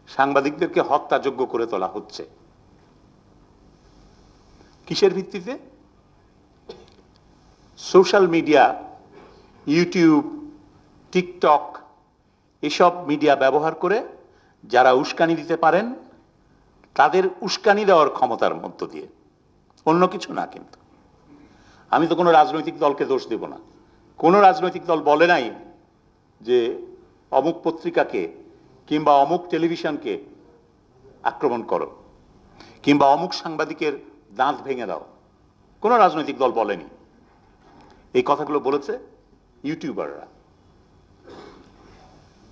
সাংবাদিকদেরকে হত্যাযোগ্য করে তোলা হচ্ছে। কিসের ভিত্তিতে? সোশ্যাল মিডিয়া, ইউটিউব, টিকটক এসব মিডিয়া ব্যবহার করে যারা উস্কানি দিতে পারেন তাদের উস্কানি দেওয়ার ক্ষমতার মধ্য দিয়ে, অন্য কিছু না। কিন্তু আমি তো কোনো রাজনৈতিক দলকে দোষ দেব না। কোনো রাজনৈতিক দল বলে নাই যে অমুক পত্রিকাকে কিংবা অমুক টেলিভিশনকে আক্রমণ করো কিংবা অমুক সাংবাদিকের দাঁত ভেঙে দাও। কোনো রাজনৈতিক দল বলেনি। এই কথাগুলো বলেছে ইউটিউবাররা।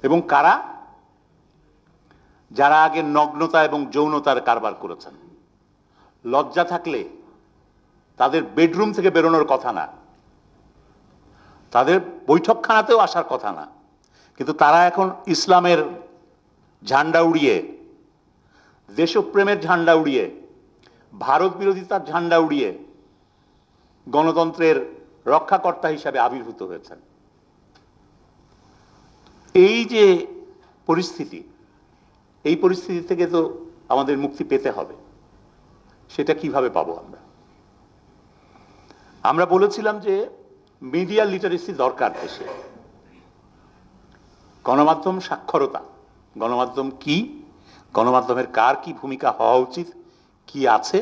এবং কারা? যারা আগে নগ্নতা এবং যৌনতার কারবার করেছেন। লজ্জা থাকলে তাদের বেডরুম থেকে বেরোনোর কথা না, তাদের বৈঠকখানাতেও আসার কথা না, কিন্তু তারা এখন ইসলামের ঝান্ডা উড়িয়ে, দেশপ্রেমের ঝান্ডা উড়িয়ে, ভারত বিরোধিতার ঝান্ডা উড়িয়ে গণতন্ত্রের রক্ষাকর্তা হিসাবে আবির্ভূত হয়েছেন। এই যে পরিস্থিতি, এই পরিস্থিতি থেকে তো আমাদের মুক্তি পেতে হবে। সেটা কিভাবে পাবো আমরা? আমরা বলেছিলাম যে মিডিয়া লিটারেসি দরকার দেশে। গণমাধ্যম সাক্ষরতা, গণমাধ্যম কি, গণমাধ্যমের কার কি ভূমিকা হওয়া উচিত, কি আছে,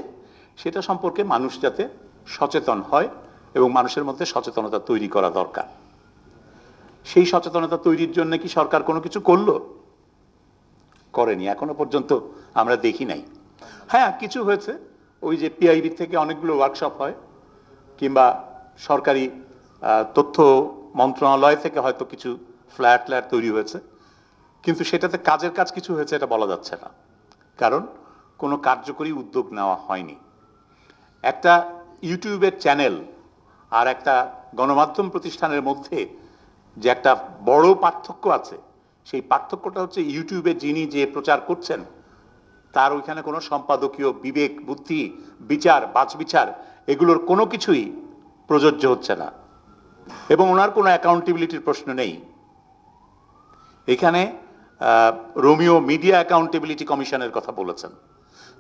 সেটা সম্পর্কে মানুষ যাতে সচেতন হয় এবং মানুষের মধ্যে সচেতনতা তৈরি করা দরকার। সেই সচেতনতা তৈরির জন্য কি সরকার কোনো কিছু করলো? করেনি, এখনো পর্যন্ত আমরা দেখি নাই। হ্যাঁ, কিছু হয়েছে। ওই যে পিআইবি থেকে অনেকগুলো ওয়ার্কশপ হয়, কিংবা সরকারি তথ্য মন্ত্রণালয় থেকে হয়তো কিছু ফ্ল্যাট তৈরি হয়েছে, কিন্তু সেটাতে কাজের কাজ কিছু হয়েছে এটা বলা যাচ্ছে না, কারণ কোনো কার্যকরী উদ্যোগ নেওয়া হয়নি। একটা ইউটিউবের চ্যানেল আর একটা গণমাধ্যম প্রতিষ্ঠানের মধ্যে যে একটা বড় পার্থক্য আছে, সেই পার্থক্যটা হচ্ছে ইউটিউবে যিনি যে প্রচার করছেন তার ওইখানে কোনো সম্পাদকীয় বিবেক, বুদ্ধি, বিচার, বাছবিচার এগুলোর কোনো কিছুই প্রযোজ্য হচ্ছে না, এবং ওনার কোনো অ্যাকাউন্টেবিলিটির প্রশ্ন নেই। এখানে রোমিও মিডিয়া অ্যাকাউন্টেবিলিটি কমিশনের কথা বলেছেন,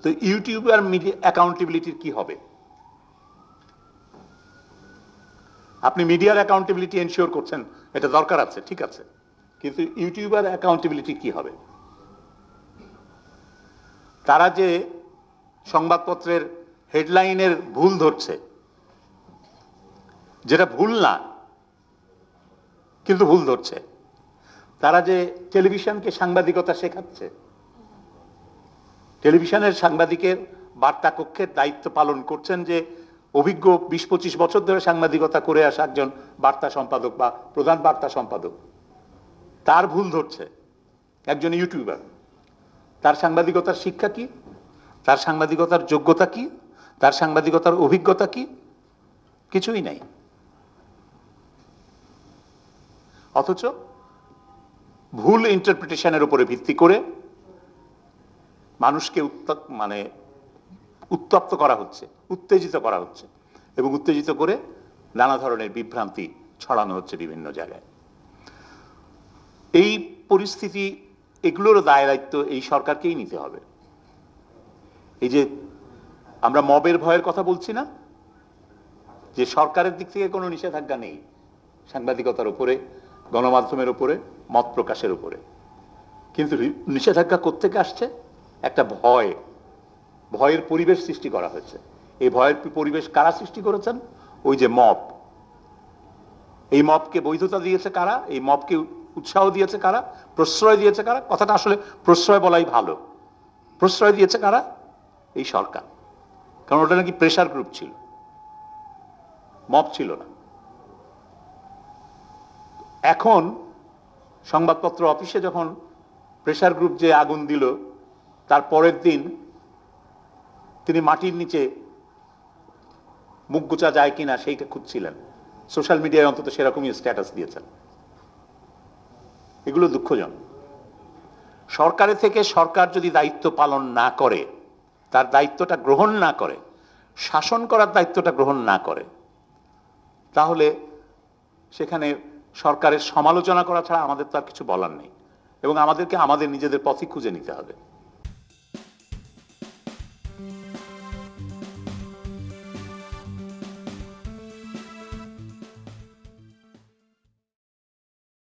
তো ইউটিউবার মিডিয়া অ্যাকাউন্টেবিলিটির কি হবে? আপনি মিডিয়ার অ্যাকাউন্টেবিলিটি এনশিওর করছেন, এটা দরকার আছে, ঠিক আছে, কিন্তু ইউটিউবার অ্যাকাউন্টেবিলিটি কি হবে? তারা যে সংবাদপত্রের হেডলাইনের ভুল ধরছে, যেটা ভুল না কিন্তু ভুল ধরছে, তারা যে টেলিভিশনকে সাংবাদিকতা শেখাচ্ছে, টেলিভিশনের সাংবাদিকের বার্তা কক্ষের দায়িত্ব পালন করছেন যে অভিজ্ঞ 20-25 বছর ধরে সাংবাদিকতা করে আসা একজন বার্তা সম্পাদক বা প্রধান বার্তা সম্পাদক, তার ভুল ধরছে একজন ইউটিউবার। তার সাংবাদিকতার শিক্ষা কি? তার সাংবাদিকতার যোগ্যতা কি? তার সাংবাদিকতার অভিজ্ঞতা কি? কিছুই নাই। অথচ ভুল ইন্টারপ্রিটেশনের উপরে ভিত্তি করে মানুষকে উত্তপ্ত করা হচ্ছে, উত্তেজিত করা হচ্ছে, এবং উত্তেজিত করে নানা ধরনের বিভ্রান্তি ছড়ানো হচ্ছে বিভিন্ন জায়গায়। এই পরিস্থিতি, এগুলোর দায় দায়িত্ব এই সরকারকেই নিতে হবে। এই যে আমরা মবের ভয়ের কথা বলছি না, যে সরকারের দিক থেকে কোনো নিষেধাজ্ঞা নেই সাংবাদিকতার উপরে, গণমাধ্যমের উপরে, মত প্রকাশের উপরে, কিন্তু নিষেধাজ্ঞা কোত্থেকে আসছে? একটা ভয়ের পরিবেশ সৃষ্টি করা হয়েছে। এই ভয়ের পরিবেশ কারা সৃষ্টি করেছেন? ওই যে মব। এই মবকে বৈধতা দিয়েছে কারা? এই মবকে উৎসাহ দিয়েছে কারা? প্রশ্রয় দিয়েছে কারা? কথাটা আসলে প্রশ্রয় বলাই ভালো। প্রশ্রয় দিয়েছে কারা? এই সরকার। কারণ ওটা নাকি প্রেসার গ্রুপ ছিল, মব ছিল না। এখন সংবাদপত্র অফিসে যখন প্রেসার গ্রুপ যে আগুন দিল, তার পরের দিন তিনি মাটির নিচে মুখ গোছা যায় কিনা সেইটা খুঁজছিলেন। সোশ্যাল মিডিয়ায় অন্তত সেরকমই স্ট্যাটাস দিয়েছেন। এগুলো দুঃখজনক। সরকারের থেকে সরকার যদি দায়িত্ব পালন না করে, তার দায়িত্বটা গ্রহণ না করে, শাসন করার দায়িত্বটা গ্রহণ না করে, তাহলে সেখানে সরকারের সমালোচনা করা ছাড়া আমাদের তো আর কিছু বলার নেই। এবং আমাদেরকে আমাদের নিজেদের পথই খুঁজে নিতে হবে।